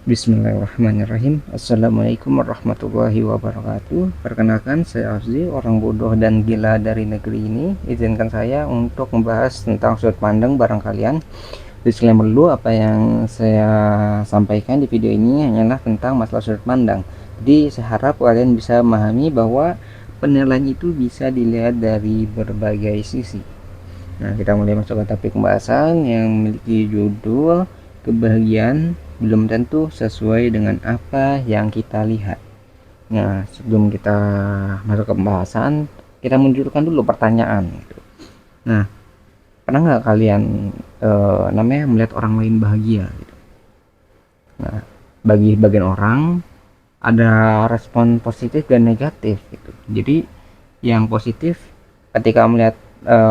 Bismillahirrahmanirrahim. Assalamualaikum warahmatullahi wabarakatuh. Perkenalkan, saya Afzi, orang bodoh dan gila dari negeri ini. Izinkan saya untuk membahas tentang sudut pandang barang kalian. Disclaimer dulu, apa yang saya sampaikan di video ini hanyalah tentang masalah sudut pandang. Jadi saya harap kalian bisa memahami bahwa penilaian itu bisa dilihat dari berbagai sisi. Nah, kita mulai masuk ke topik pembahasan yang memiliki judul kebahagiaan belum tentu sesuai dengan apa yang kita lihat. Nah, sebelum kita masuk ke pembahasan, kita munculkan dulu pertanyaan. Nah, pernah nggak kalian namanya melihat orang lain bahagia? Gitu. Nah, bagi bagian orang ada respon positif dan negatif. Gitu. Jadi, yang positif ketika melihat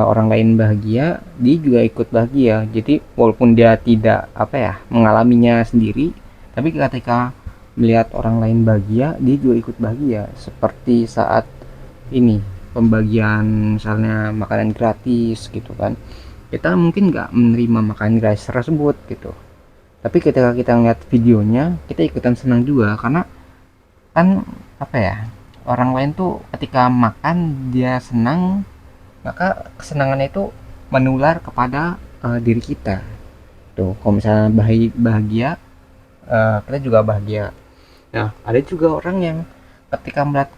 orang lain bahagia, dia juga ikut bahagia. Jadi walaupun dia tidak mengalaminya sendiri, tapi ketika melihat orang lain bahagia, dia juga ikut bahagia. Seperti saat ini pembagian misalnya makanan gratis gitu kan, kita mungkin nggak menerima makanan gratis tersebut gitu, tapi ketika kita ngeliat videonya, kita ikutan senang juga karena kan orang lain tuh ketika makan dia senang, maka kesenangannya itu menular kepada diri kita. Tuh, kalau misalnya bahagia, kita juga bahagia. Nah, ada juga orang yang ketika melihat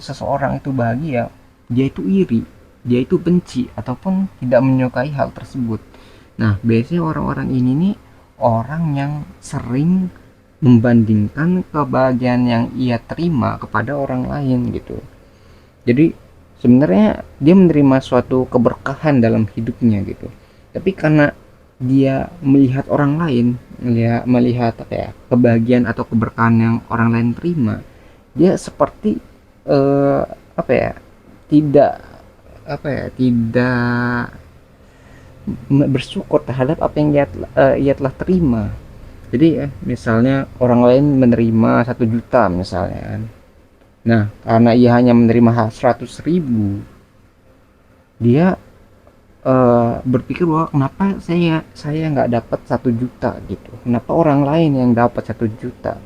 seseorang itu bahagia, dia itu iri, dia itu benci ataupun tidak menyukai hal tersebut. Nah, biasanya orang-orang ini nih orang yang sering membandingkan kebahagiaan yang ia terima kepada orang lain gitu. Jadi sebenarnya dia menerima suatu keberkahan dalam hidupnya gitu, tapi karena dia melihat orang lain, melihat kebahagiaan atau keberkahan yang orang lain terima, dia seperti eh, apa ya tidak tidak bersyukur terhadap apa yang ia telah terima. Jadi misalnya orang lain menerima 1 juta misalnya kan. Nah, karena ia hanya menerima 100.000, dia berpikir bahwa kenapa saya nggak dapat 1 juta gitu, kenapa orang lain yang dapat 1 juta,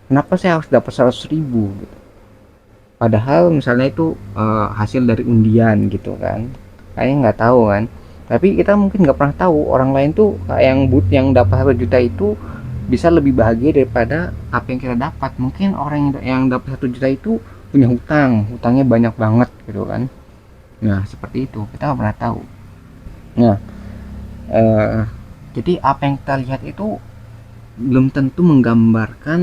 kenapa saya harus dapat 100.000 gitu. Padahal misalnya itu hasil dari undian gitu kan, kayaknya nggak tahu kan. Tapi kita mungkin nggak pernah tahu orang lain tuh kayak yang dapat 1 juta itu bisa lebih bahagia daripada apa yang kita dapat. Mungkin orang yang dapat 1 juta itu punya hutangnya banyak banget gitu kan. Nah, seperti itu, kita nggak pernah tahu. Nah, eh, jadi apa yang kita lihat itu belum tentu menggambarkan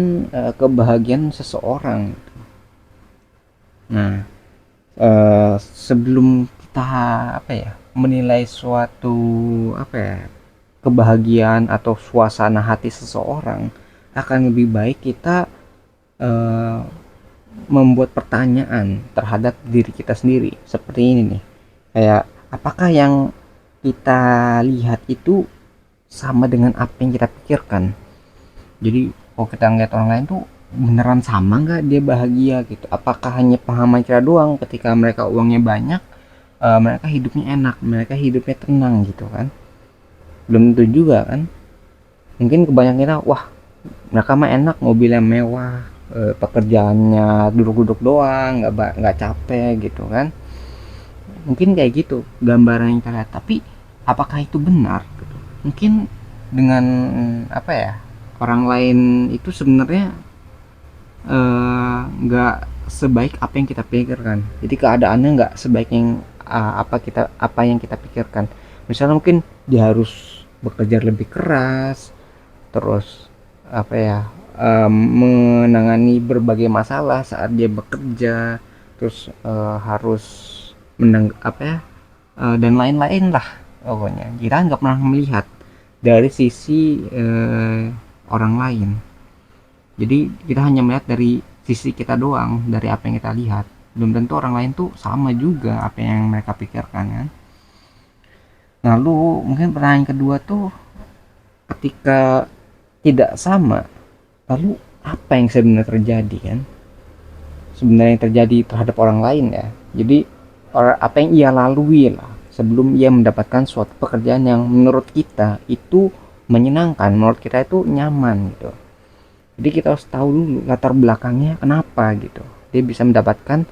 kebahagiaan seseorang. Nah, sebelum kita menilai suatu kebahagiaan atau suasana hati seseorang, akan lebih baik kita eh, membuat pertanyaan terhadap diri kita sendiri. Seperti ini nih, kayak apakah yang kita lihat itu sama dengan apa yang kita pikirkan. Jadi kalau kita ngeliat orang lain tuh beneran sama nggak dia bahagia gitu, apakah hanya pahaman kita doang ketika mereka uangnya banyak, mereka hidupnya enak, mereka hidupnya tenang gitu kan. Belum tentu juga kan, mungkin kebanyakan kita wah mereka mah enak, mobilnya mewah, pekerjaannya duduk-duduk doang, nggak capek gitu kan. Mungkin kayak gitu gambaran yang kita lihat, tapi apakah itu benar gitu? Mungkin dengan orang lain itu sebenarnya nggak sebaik apa yang kita pikirkan. Jadi keadaannya nggak sebaik yang apa yang kita pikirkan. Misalnya mungkin dia harus bekerja lebih keras, terus menangani berbagai masalah saat dia bekerja, terus harus dan lain-lain lah pokoknya. Kita nggak pernah melihat dari sisi orang lain. Jadi kita hanya melihat dari sisi kita doang, dari apa yang kita lihat. Belum tentu orang lain tuh sama juga apa yang mereka pikirkan kan. Lalu mungkin pertanyaan kedua tuh, ketika tidak sama, lalu apa yang sebenarnya terjadi kan? Sebenarnya yang terjadi terhadap orang lain ya. Jadi apa yang ia lalui lah sebelum ia mendapatkan suatu pekerjaan yang menurut kita itu menyenangkan, menurut kita itu nyaman gitu. Jadi kita harus tahu dulu latar belakangnya kenapa gitu. Dia bisa mendapatkan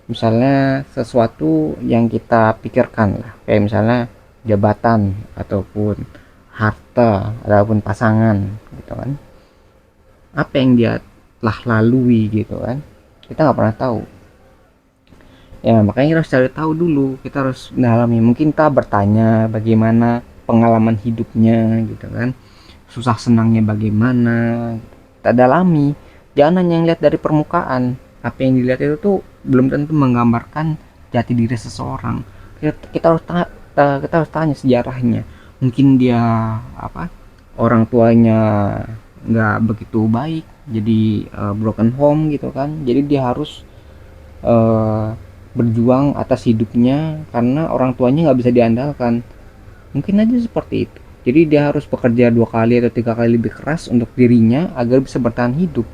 misalnya sesuatu yang kita pikirkan lah, kayak misalnya jabatan ataupun harta ataupun pasangan gitu kan. Apa yang dia telah lalui gitu kan, kita nggak pernah tahu. Ya makanya kita harus cari tahu dulu, kita harus mendalami, mungkin kita bertanya bagaimana pengalaman hidupnya gitu kan, susah senangnya bagaimana, kita dalami. Jangan hanya yang lihat dari permukaan. Apa yang dilihat itu tuh belum tentu menggambarkan jati diri seseorang. Kita harus kita harus tanya sejarahnya. Mungkin dia apa, orang tuanya nggak begitu baik, jadi broken home gitu kan, jadi dia harus uh, berjuang atas hidupnya karena orang tuanya nggak bisa diandalkan. Mungkin aja seperti itu, jadi dia harus bekerja 2 kali atau 3 kali lebih keras untuk dirinya agar bisa bertahan hidup.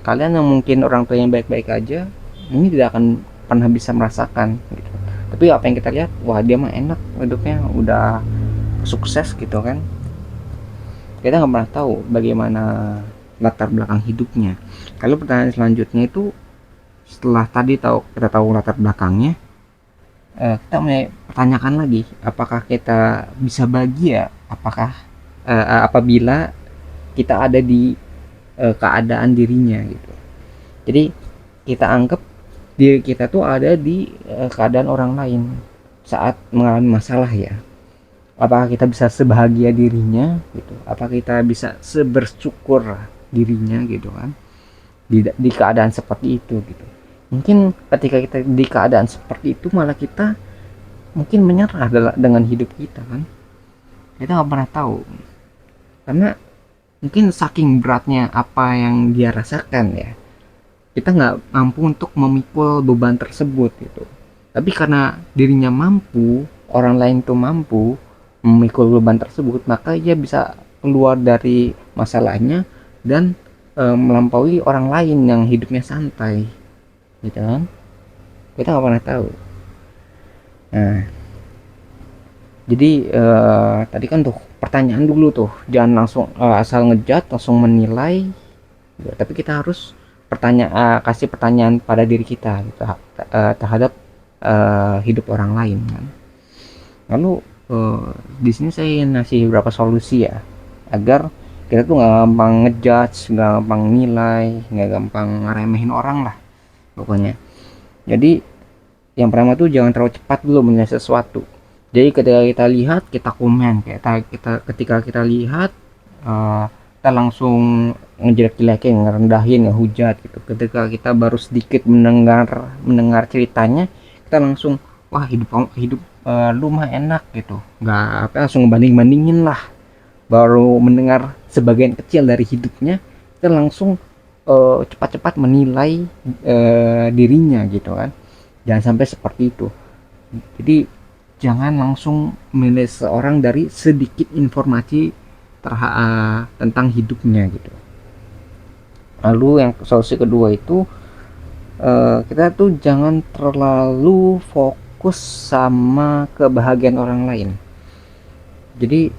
Kalian yang mungkin orang tua yang baik-baik aja, ini tidak akan pernah bisa merasakan gitu. Tapi apa yang kita lihat, wah dia mah enak hidupnya, udah sukses gitu kan. Kita nggak pernah tahu bagaimana latar belakang hidupnya. Kalau pertanyaan selanjutnya itu, setelah tadi kita tahu latar belakangnya, kita pertanyakan lagi, apakah kita bisa bahagia, apakah apabila kita ada di keadaan dirinya gitu. Jadi kita anggap diri kita tuh ada di keadaan orang lain saat mengalami masalah ya. Apakah kita bisa sebahagia dirinya gitu? Apakah kita bisa sebersyukur dirinya gitu kan? Di keadaan seperti itu gitu. Mungkin ketika kita di keadaan seperti itu malah kita mungkin menyerah dengan hidup kita kan. Kita nggak pernah tahu. Karena mungkin saking beratnya apa yang dia rasakan ya, kita nggak mampu untuk memikul beban tersebut gitu. Tapi karena dirinya mampu, orang lain tuh mampu memikul beban tersebut, maka dia bisa keluar dari masalahnya dan melampaui orang lain yang hidupnya santai gitu kan. Kita nggak pernah tahu. Nah, jadi tadi kan tuh pertanyaan dulu tuh, jangan langsung asal ngejat langsung menilai gitu. Tapi kita harus kasih pertanyaan pada diri kita gitu, terhadap hidup orang lain kan. Lalu di sini saya ngasih beberapa solusi ya, agar kita tuh nggak gampang ngejudge, nggak gampang nilai, nggak gampang ngeremehin orang lah pokoknya. Jadi yang pertama tuh jangan terlalu cepat dulu menilai sesuatu. Jadi ketika kita lihat, kita komen, ketika kita lihat kita langsung ngejelek-jelekin, ngerendahin, ngehujat gitu. Ketika kita baru sedikit mendengar ceritanya, kita langsung wah hidup lu mah enak gitu, nggak apa, langsung ngebanding-bandingin lah. Baru mendengar sebagian kecil dari hidupnya, kita langsung cepat-cepat menilai dirinya gitu kan. Jangan sampai seperti itu. Jadi jangan langsung menilai seorang dari sedikit informasi tentang hidupnya gitu. Lalu yang solusi kedua itu, kita tuh jangan terlalu fokus sama kebahagiaan orang lain. Jadi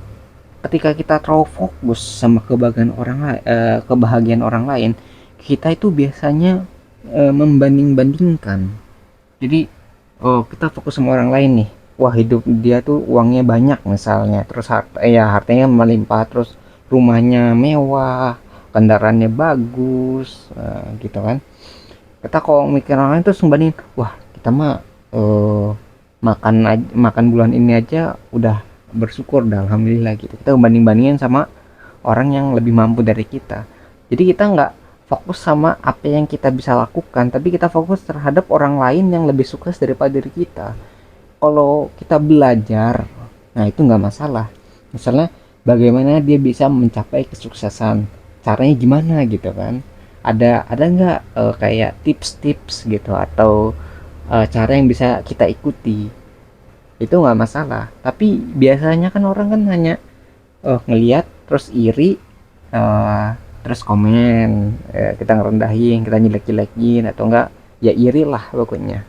ketika kita terlalu fokus sama kebahagiaan orang lain, kita itu biasanya membanding-bandingkan. Jadi kita fokus sama orang lain nih, wah hidup dia tuh uangnya banyak misalnya, terus hartanya melimpah, terus rumahnya mewah, kendaraannya bagus, gitu kan. Kita kalau mikir orang lain terus ngebandingin, wah kita mah makan bulan ini aja udah bersyukur dah, alhamdulillah gitu. Kita banding-bandingin sama orang yang lebih mampu dari kita. Jadi kita nggak fokus sama apa yang kita bisa lakukan, tapi kita fokus terhadap orang lain yang lebih sukses daripada diri kita. Kalau kita belajar, nah itu nggak masalah. Misalnya bagaimana dia bisa mencapai kesuksesan, caranya gimana gitu kan. Ada nggak kayak tips-tips gitu, atau cara yang bisa kita ikuti, itu nggak masalah. Tapi biasanya kan orang kan hanya ngelihat terus iri, terus komen, kita ngerendahin, kita jelek-jelekin, atau enggak ya iri lah pokoknya.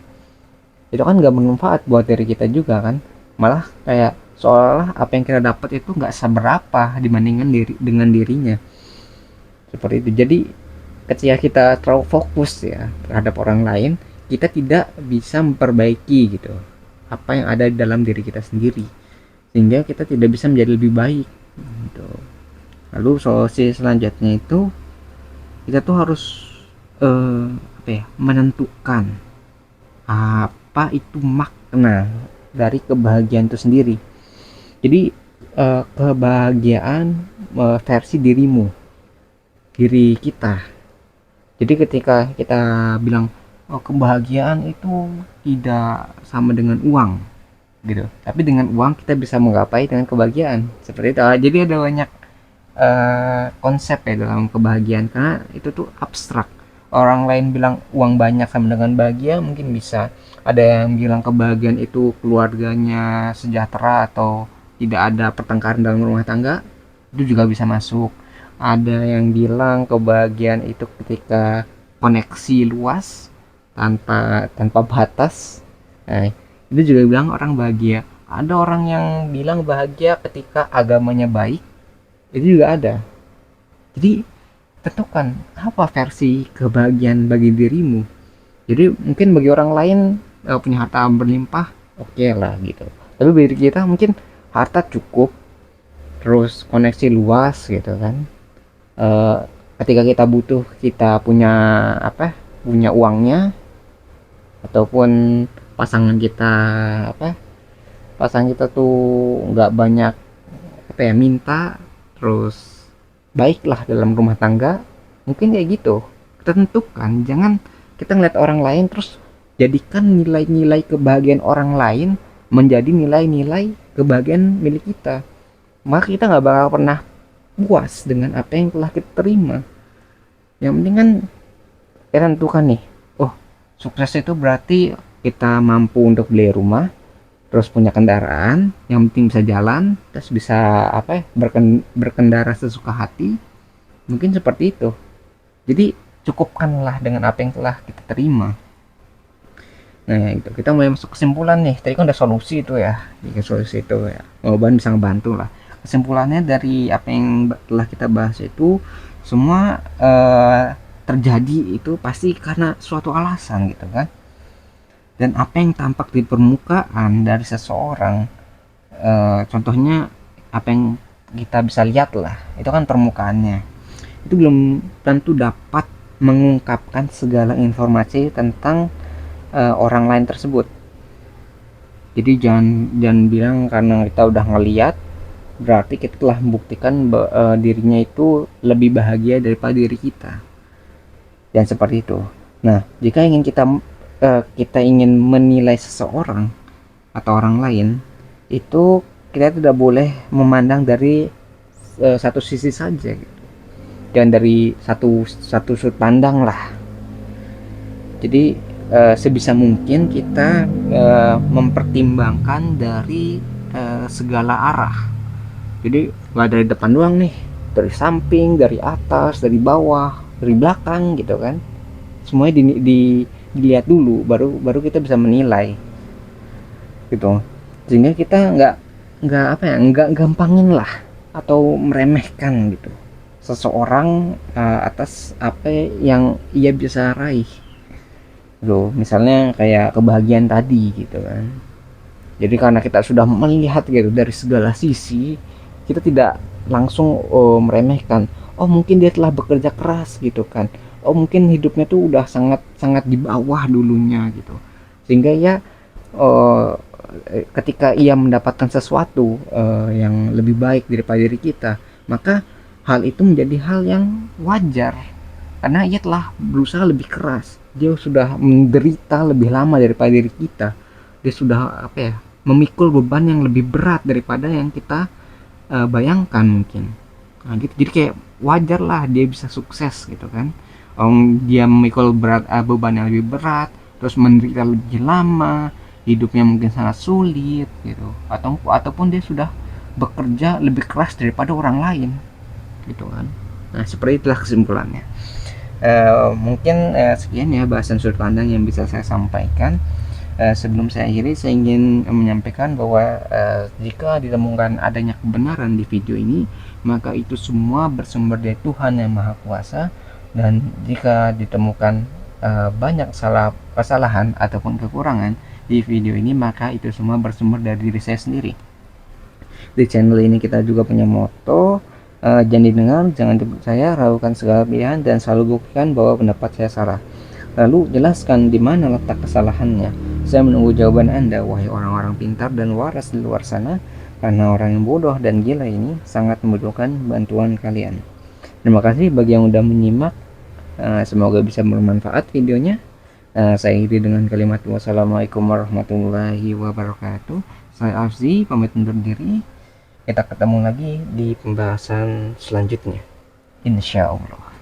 Itu kan nggak bermanfaat buat diri kita juga kan, malah kayak seolah apa yang kita dapat itu nggak seberapa dibandingkan dengan dirinya. seperti itu. Jadi ketika kita terlalu fokus ya terhadap orang lain, kita tidak bisa memperbaiki gitu apa yang ada di dalam diri kita sendiri, sehingga kita tidak bisa menjadi lebih baik gitu. Lalu solusi selanjutnya itu kita tuh harus menentukan apa itu makna dari kebahagiaan itu sendiri. Jadi kebahagiaan versi diri kita. Jadi ketika kita bilang kebahagiaan itu tidak sama dengan uang gitu, tapi dengan uang kita bisa menggapai dengan kebahagiaan seperti itu. Jadi ada banyak konsep ya dalam kebahagiaan, karena itu tuh abstrak. Orang lain bilang uang banyak sama dengan bahagia, mungkin bisa. Ada yang bilang kebahagiaan itu keluarganya sejahtera atau tidak ada pertengkaran dalam rumah tangga, itu juga bisa masuk. Ada yang bilang kebahagiaan itu ketika koneksi luas tanpa batas. Nah, itu juga bilang orang bahagia. Ada orang yang bilang bahagia ketika agamanya baik, itu juga ada. Jadi tentukan apa versi kebahagiaan bagi dirimu. Jadi mungkin bagi orang lain punya harta berlimpah oke lah gitu, tapi bagi kita mungkin harta cukup, terus koneksi luas gitu kan. Ketika kita butuh, kita punya uangnya, ataupun pasangan kita tuh nggak banyak minta, terus baiklah dalam rumah tangga, mungkin kayak gitu. Kita tentukan, jangan kita ngeliat orang lain terus jadikan nilai-nilai kebahagiaan orang lain menjadi nilai-nilai kebahagiaan milik kita, maka kita nggak bakal pernah puas dengan apa yang telah kita terima. Yang penting kan kita tentukan nih, sukses itu berarti kita mampu untuk beli rumah, terus punya kendaraan, yang penting bisa jalan, terus bisa berkendara sesuka hati. Mungkin seperti itu. Jadi cukupkanlah dengan apa yang telah kita terima. Nah itu kita mulai masuk kesimpulan nih. Tadi kan udah solusi itu ya, solusi itu ya, Ngoban bisa ngebantu lah. Kesimpulannya dari apa yang telah kita bahas itu semua terjadi itu pasti karena suatu alasan gitu kan. Dan apa yang tampak di permukaan dari seseorang, contohnya apa yang kita bisa lihat lah, itu kan permukaannya, itu belum tentu dapat mengungkapkan segala informasi tentang orang lain tersebut. Jadi jangan bilang karena kita udah ngeliat berarti kita telah membuktikan dirinya itu lebih bahagia daripada diri kita, dan seperti itu. Nah, jika kita ingin menilai seseorang atau orang lain, itu kita tidak boleh memandang dari satu sisi saja gitu. Dan dari satu sudut pandang lah. Jadi sebisa mungkin kita mempertimbangkan dari segala arah. Jadi nggak dari depan doang nih, dari samping, dari atas, dari bawah, dari belakang gitu kan. Semuanya dilihat dulu, baru kita bisa menilai gitu. Sehingga kita nggak gampangin lah atau meremehkan gitu seseorang atas apa yang ia bisa raih loh. Misalnya kayak kebahagiaan tadi gitu kan. Jadi karena kita sudah melihat gitu dari segala sisi, kita tidak langsung meremehkan. Mungkin dia telah bekerja keras gitu kan. Mungkin hidupnya tuh udah sangat di bawah dulunya gitu. Sehingga ya ketika ia mendapatkan sesuatu yang lebih baik daripada diri kita, maka hal itu menjadi hal yang wajar karena ia telah berusaha lebih keras. Dia sudah menderita lebih lama daripada diri kita. Dia sudah memikul beban yang lebih berat daripada yang kita bayangkan mungkin. Nah, gitu. Jadi kayak wajar lah dia bisa sukses gitu kan. Dia memikul beban yang lebih berat, terus menderita lebih lama, hidupnya mungkin sangat sulit gitu. Ataupun dia sudah bekerja lebih keras daripada orang lain gitu kan. Nah, seperti itulah kesimpulannya. Mungkin sekian ya bahasan sudut pandang yang bisa saya sampaikan. Sebelum saya akhiri, saya ingin menyampaikan bahwa jika ditemukan adanya kebenaran di video ini, maka itu semua bersumber dari Tuhan yang Maha Kuasa. Dan jika ditemukan banyak kesalahan ataupun kekurangan di video ini, maka itu semua bersumber dari diri saya sendiri. Di channel ini kita juga punya moto, jangan didengar, jangan dipercaya, ragukan segala pilihan, dan selalu buktikan bahwa pendapat saya salah. Lalu jelaskan di mana letak kesalahannya. Saya menunggu jawaban Anda, wahai orang-orang pintar dan waras di luar sana, karena orang yang bodoh dan gila ini sangat membutuhkan bantuan kalian. Terima kasih bagi yang sudah menyimak. Semoga bisa bermanfaat videonya. Saya akhiri dengan kalimat wassalamualaikum warahmatullahi wabarakatuh. Saya Afzi, pamit undur diri. Kita ketemu lagi di pembahasan selanjutnya, insya Allah.